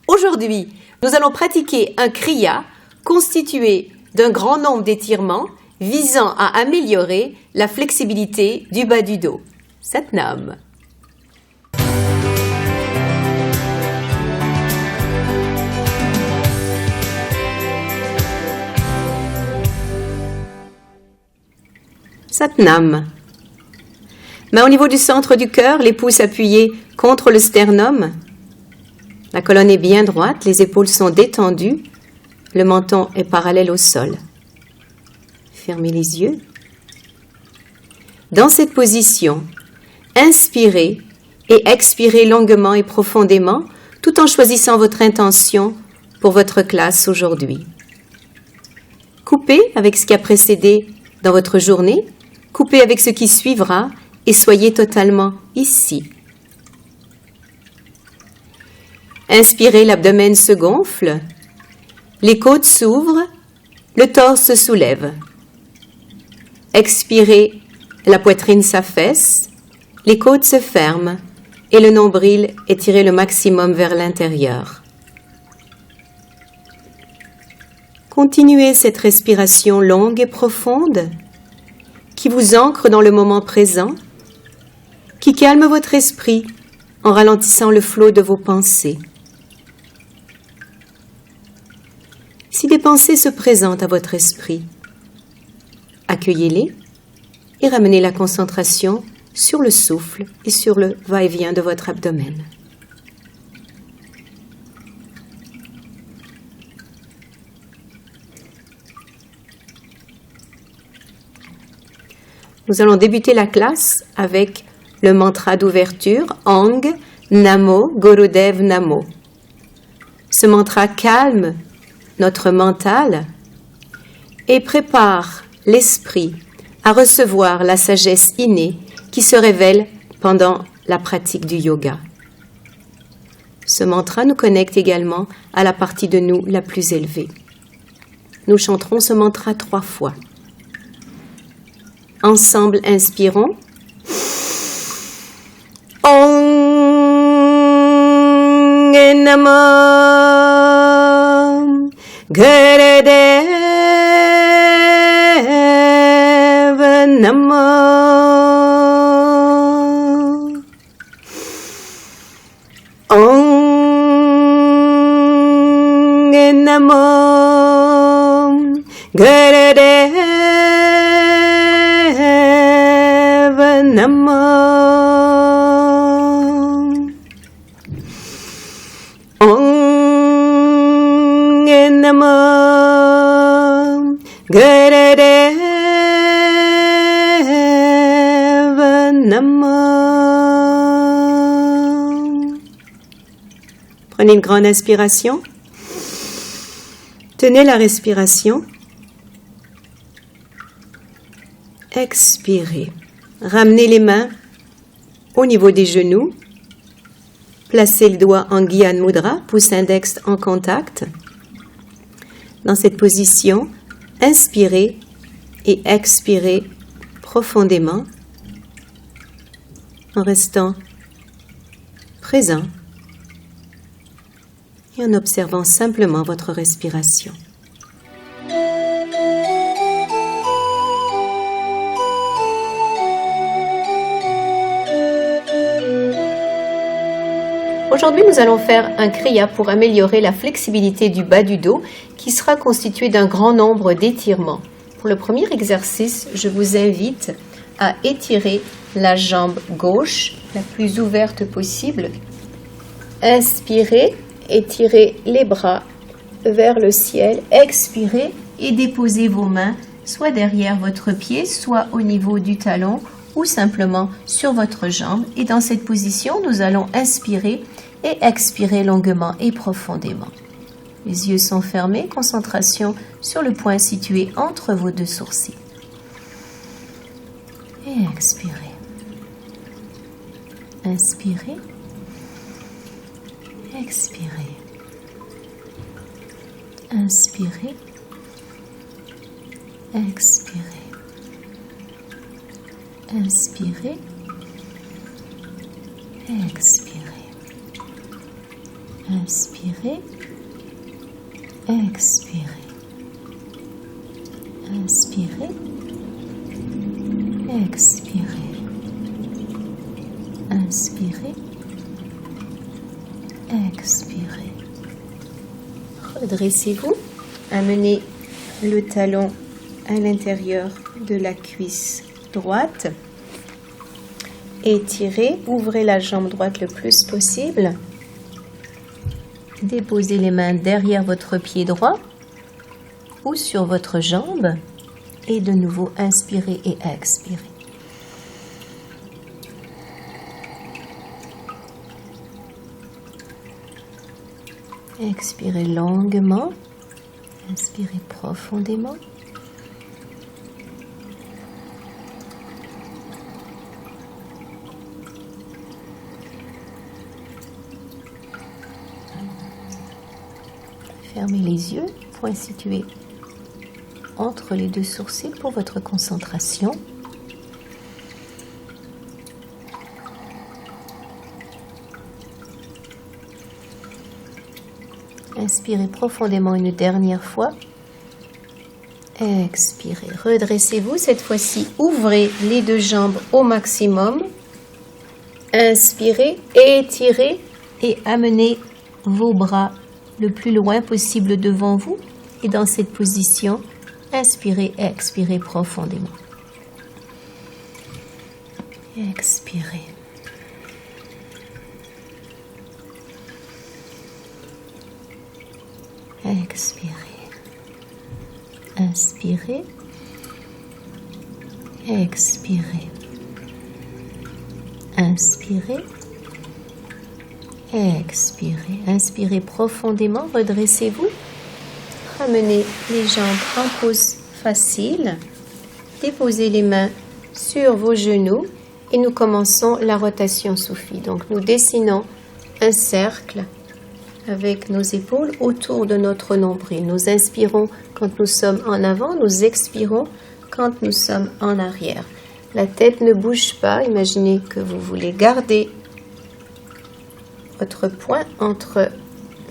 Aujourd'hui, nous allons pratiquer un kriya constitué d'un grand nombre d'étirements visant à améliorer la flexibilité du bas du dos. Satnam. Satnam. Main au niveau du centre du cœur, les pouces appuyés contre le sternum. La colonne est bien droite, les épaules sont détendues, le menton est parallèle au sol. Fermez les yeux. Dans cette position, inspirez et expirez longuement et profondément tout en choisissant votre intention pour votre classe aujourd'hui. Coupez avec ce qui a précédé dans votre journée, coupez avec ce qui suivra et soyez totalement ici. Inspirez, l'abdomen se gonfle, les côtes s'ouvrent, le torse se soulève. Expirez, la poitrine s'affaisse, les côtes se ferment et le nombril est tiré le maximum vers l'intérieur. Continuez cette respiration longue et profonde qui vous ancre dans le moment présent, qui calme votre esprit en ralentissant le flot de vos pensées. Si des pensées se présentent à votre esprit, accueillez-les et ramenez la concentration sur le souffle et sur le va-et-vient de votre abdomen. Nous allons débuter la classe avec le mantra d'ouverture Ang Namo Gurudev Namo. Ce mantra calme notre mental et prépare l'esprit à recevoir la sagesse innée qui se révèle pendant la pratique du yoga. Ce mantra nous connecte également à la partie de nous la plus élevée. Nous chanterons ce mantra 3 fois. Ensemble, inspirons. Om Namo Gurudev Namo. Om Namo Gurudev Namo. Namo Gurudev Namo. Prenez une grande inspiration. Tenez la respiration. Expirez. Ramenez les mains au niveau des genoux. Placez le doigt en Gyan Mudra, pouce index en contact. Dans cette position, inspirez et expirez profondément en restant présent et en observant simplement votre respiration. Aujourd'hui, nous allons faire un kriya pour améliorer la flexibilité du bas du dos qui sera constitué d'un grand nombre d'étirements. Pour le premier exercice, je vous invite à étirer la jambe gauche la plus ouverte possible. Inspirez, étirez les bras vers le ciel. Expirez et déposez vos mains soit derrière votre pied, soit au niveau du talon ou simplement sur votre jambe. Et dans cette position, nous allons inspirer et expirer longuement et profondément. Les yeux sont fermés, concentration sur le point situé entre vos deux sourcils. Et expirez. Inspirez. Expirez. Inspirez. Expirez. Inspirez. Expirez. Inspirez, expirez. Inspirez, expirez. Inspirez, expirez. Redressez-vous, amenez le talon à l'intérieur de la cuisse droite. Étirez, ouvrez la jambe droite le plus possible. Déposez les mains derrière votre pied droit ou sur votre jambe. Et de nouveau, inspirez et expirez. Expirez longuement. Inspirez profondément. Fermez les yeux, point situé entre les deux sourcils pour votre concentration. Inspirez profondément une dernière fois. Expirez. Redressez-vous. Cette fois-ci, ouvrez les deux jambes au maximum. Inspirez, étirez et amenez vos bras le plus loin possible devant vous. Et dans cette position, inspirez, expirez profondément. Expirez. Expirez. Inspirez. Expirez. Inspirez. Expirez. Inspirez profondément. Redressez-vous. Ramenez les jambes en pose facile. Déposez les mains sur vos genoux et nous commençons la rotation Soufi. Donc nous dessinons un cercle avec nos épaules autour de notre nombril. Nous inspirons quand nous sommes en avant, nous expirons quand nous sommes en arrière. La tête ne bouge pas. Imaginez que vous voulez garder votre poing entre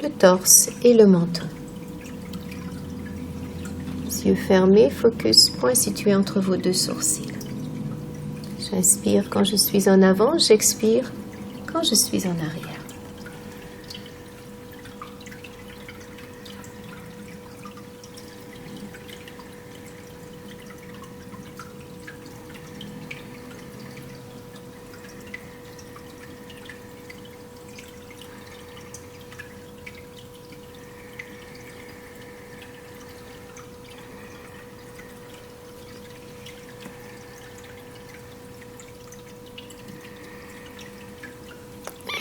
le torse et le menton. Yeux fermés, focus, point situé entre vos deux sourcils. J'inspire quand je suis en avant, j'expire quand je suis en arrière.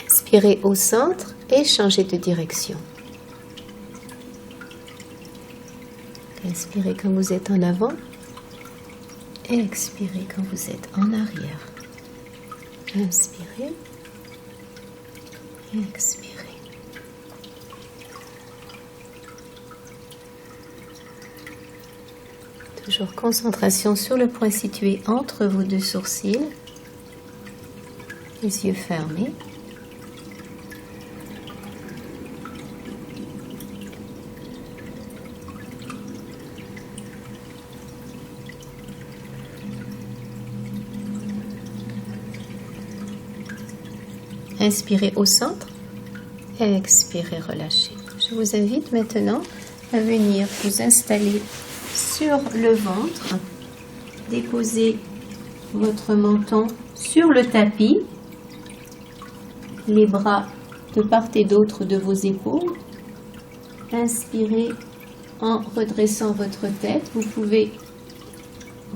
Inspirez au centre et changez de direction. Inspirez quand vous êtes en avant et expirez quand vous êtes en arrière. Inspirez, expirez. Toujours concentration sur le point situé entre vos deux sourcils. Les yeux fermés. Inspirez au centre et expirez, relâchez. Je vous invite maintenant à venir vous installer sur le ventre. Déposez votre menton sur le tapis, les bras de part et d'autre de vos épaules. Inspirez en redressant votre tête. Vous pouvez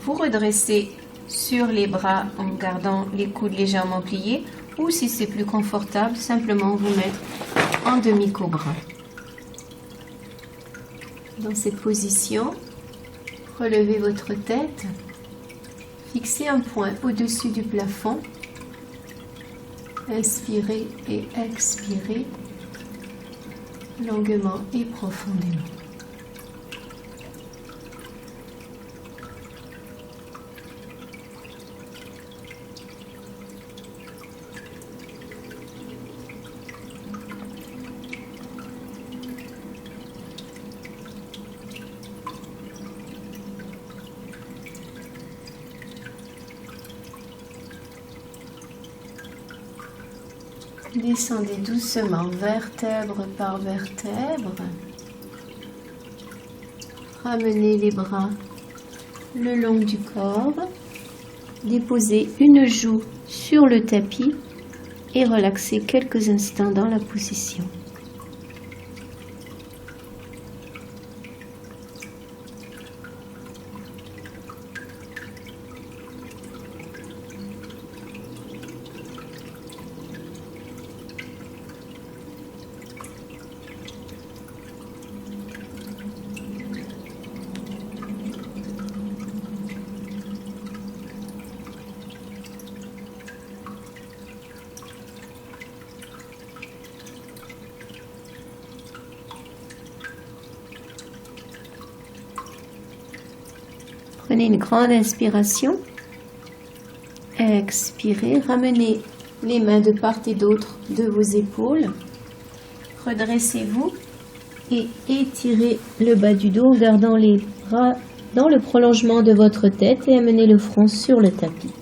vous redresser sur les bras en gardant les coudes légèrement pliés, ou si c'est plus confortable, simplement vous mettre en demi-cobra. Dans cette position, relevez votre tête, fixez un point au-dessus du plafond, inspirez et expirez longuement et profondément. Descendez doucement, vertèbre par vertèbre. Ramenez les bras le long du corps. Déposez une joue sur le tapis et relaxez quelques instants dans la position. Prenez une grande inspiration. Expirez. Ramenez les mains de part et d'autre de vos épaules. Redressez-vous et étirez le bas du dos en gardant les bras dans le prolongement de votre tête et amenez le front sur le tapis.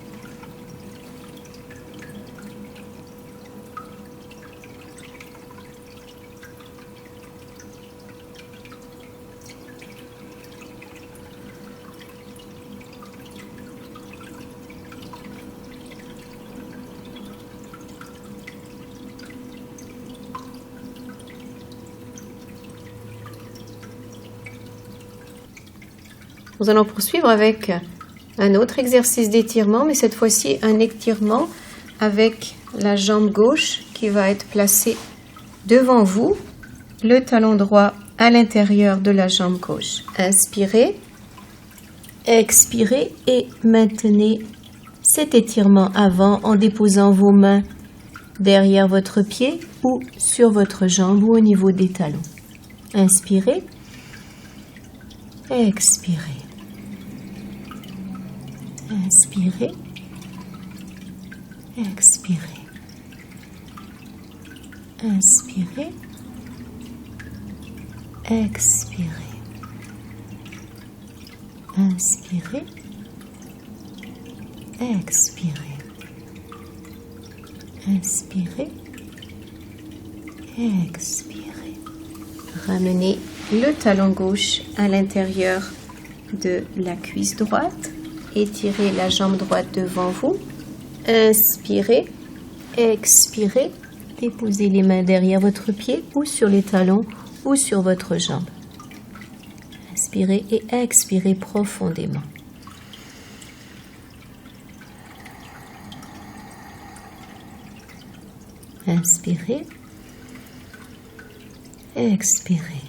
Nous allons poursuivre avec un autre exercice d'étirement, mais cette fois-ci un étirement avec la jambe gauche qui va être placée devant vous, le talon droit à l'intérieur de la jambe gauche. Inspirez, expirez et maintenez cet étirement avant en déposant vos mains derrière votre pied ou sur votre jambe ou au niveau des talons. Inspirez, expirez. Inspirez, expirez, inspirez, expirez, inspirez, expirez, inspirez, expirez. Ramenez le talon gauche à l'intérieur de la cuisse droite. Étirez la jambe droite devant vous. Inspirez, expirez. Déposez les mains derrière votre pied ou sur les talons ou sur votre jambe. Inspirez et expirez profondément. Inspirez, expirez.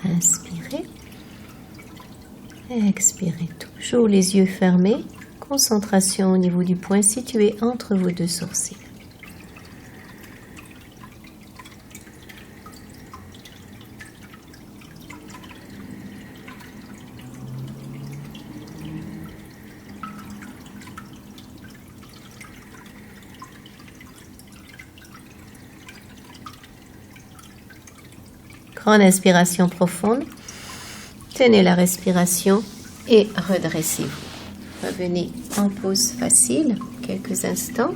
Inspirez, expirez, toujours les yeux fermés, concentration au niveau du point situé entre vos deux sourcils. Grande inspiration profonde. Tenez la respiration et redressez-vous. Revenez en pause facile, quelques instants.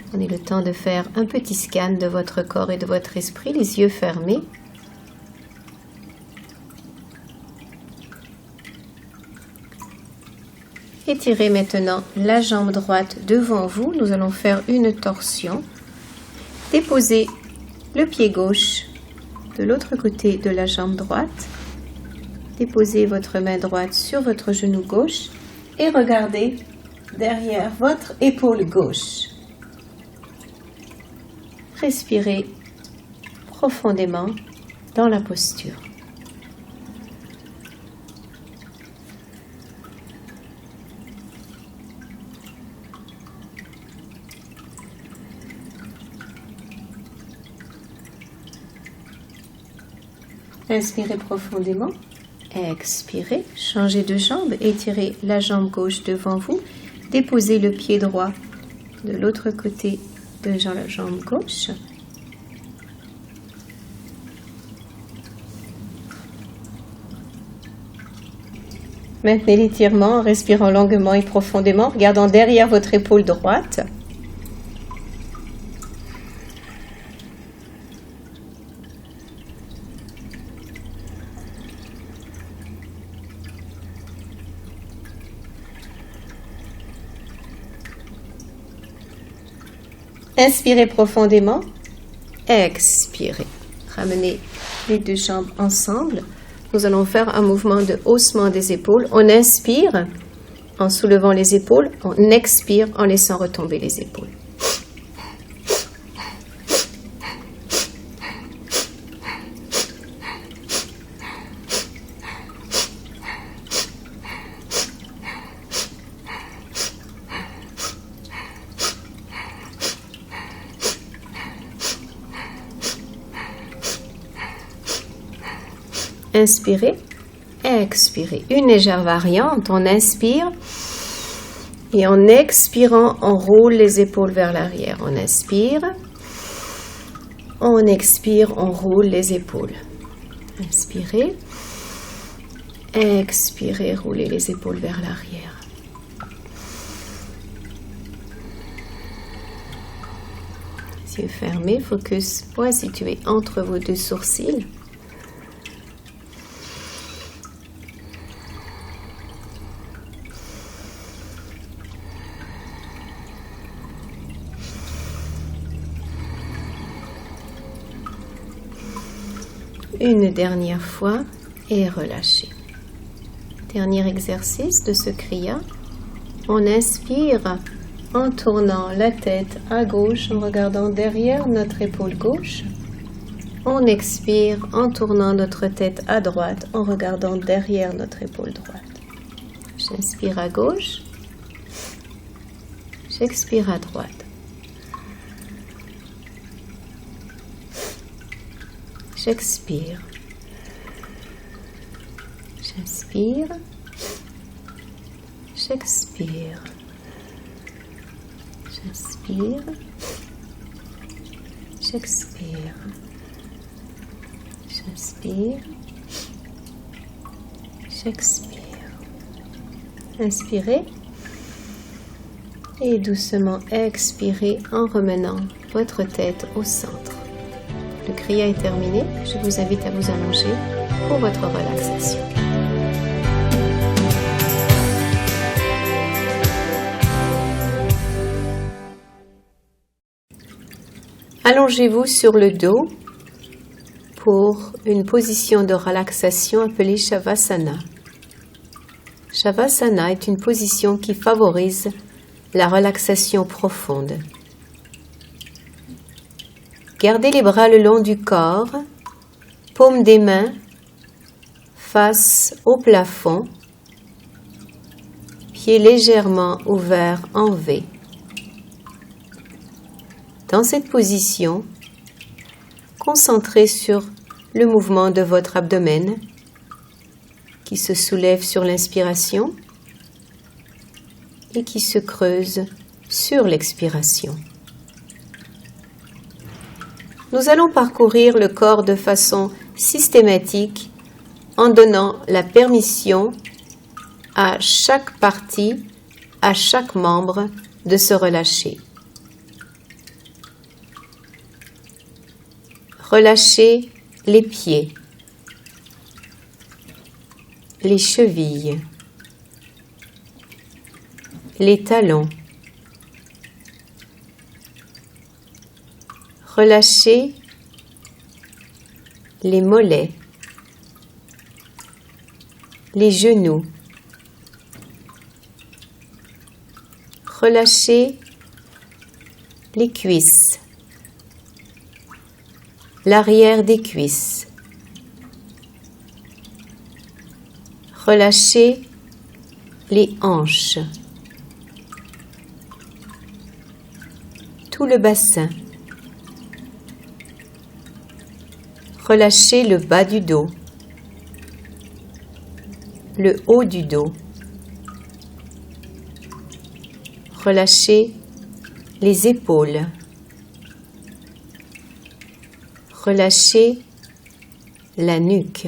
Prenez le temps de faire un petit scan de votre corps et de votre esprit, les yeux fermés. Étirez maintenant la jambe droite devant vous. Nous allons faire une torsion. Déposez le pied gauche de l'autre côté de la jambe droite. Déposez votre main droite sur votre genou gauche et regardez derrière votre épaule gauche. Respirez profondément dans la posture. Inspirez profondément, expirez, changez de jambe, étirez la jambe gauche devant vous, déposez le pied droit de l'autre côté de la jambe gauche. Maintenez l'étirement en respirant longuement et profondément, regardant derrière votre épaule droite. Inspirez profondément, expirez. Ramenez les deux jambes ensemble. Nous allons faire un mouvement de haussement des épaules. On inspire en soulevant les épaules, on expire en laissant retomber les épaules. Inspirez, expirez. Une légère variante, on inspire et en expirant, on roule les épaules vers l'arrière. On inspire, on expire, on roule les épaules. Inspirez, expirez, roulez les épaules vers l'arrière. Yeux fermés, focus point situé entre vos deux sourcils. Une dernière fois et relâchez. Dernier exercice de ce kriya. On inspire en tournant la tête à gauche, en regardant derrière notre épaule gauche. On expire en tournant notre tête à droite, en regardant derrière notre épaule droite. J'inspire à gauche. J'expire à droite. J'expire. J'inspire. J'expire. J'inspire. J'expire. J'inspire. J'expire. Inspirez. Et doucement expirez en remenant votre tête au centre. Le kriya est terminé. Je vous invite à vous allonger pour votre relaxation. Allongez-vous sur le dos pour une position de relaxation appelée Shavasana. Shavasana est une position qui favorise la relaxation profonde. Gardez les bras le long du corps, paumes des mains face au plafond, pieds légèrement ouverts en V. Dans cette position, concentrez sur le mouvement de votre abdomen qui se soulève sur l'inspiration et qui se creuse sur l'expiration. Nous allons parcourir le corps de façon systématique en donnant la permission à chaque partie, à chaque membre de se relâcher. Relâchez les pieds, les chevilles, les talons. Relâchez les mollets, les genoux. Relâchez les cuisses, l'arrière des cuisses. Relâchez les hanches, tout le bassin. Relâchez le bas du dos, le haut du dos. Relâchez les épaules. Relâchez la nuque.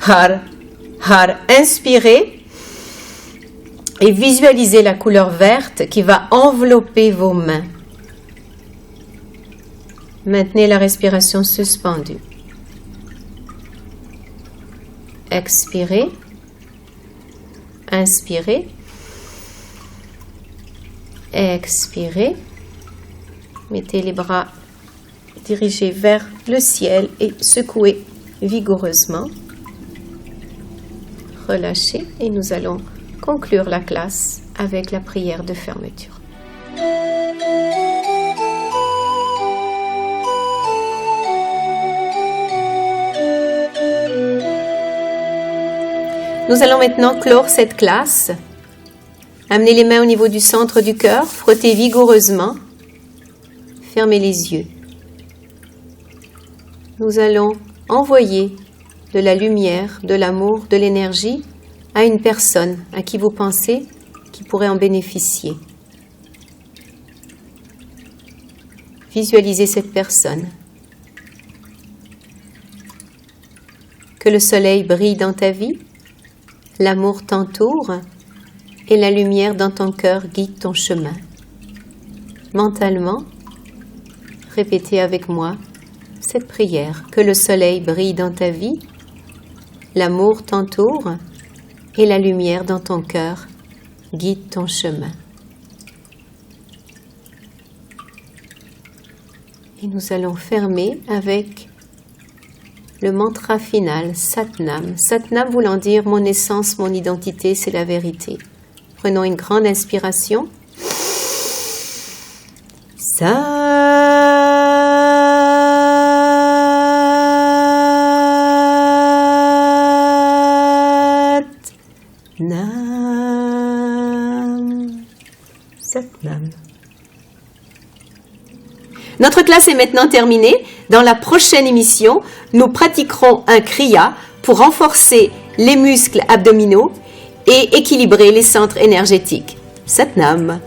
Har, har. Inspirez et visualisez la couleur verte qui va envelopper vos mains. Maintenez la respiration suspendue. Expirez. Inspirez. Expirez. Mettez les bras dirigés vers le ciel et secouez vigoureusement. Relâchez et nous allons conclure la classe avec la prière de fermeture. Nous allons maintenant clore cette classe. Amenez les mains au niveau du centre du cœur, frottez vigoureusement, fermez les yeux. Nous allons envoyer de la lumière, de l'amour, de l'énergie à une personne à qui vous pensez qui pourrait en bénéficier. Visualisez cette personne. Que le soleil brille dans ta vie, l'amour t'entoure et la lumière dans ton cœur guide ton chemin. Mentalement, répétez avec moi cette prière. Que le soleil brille dans ta vie, l'amour t'entoure et la lumière dans ton cœur guide ton chemin. Et nous allons fermer avec le mantra final, Satnam. Satnam voulant dire mon essence, mon identité, c'est la vérité. Prenons une grande inspiration. Satnam. Notre classe est maintenant terminée. Dans la prochaine émission, nous pratiquerons un kriya pour renforcer les muscles abdominaux et équilibrer les centres énergétiques. Satnam.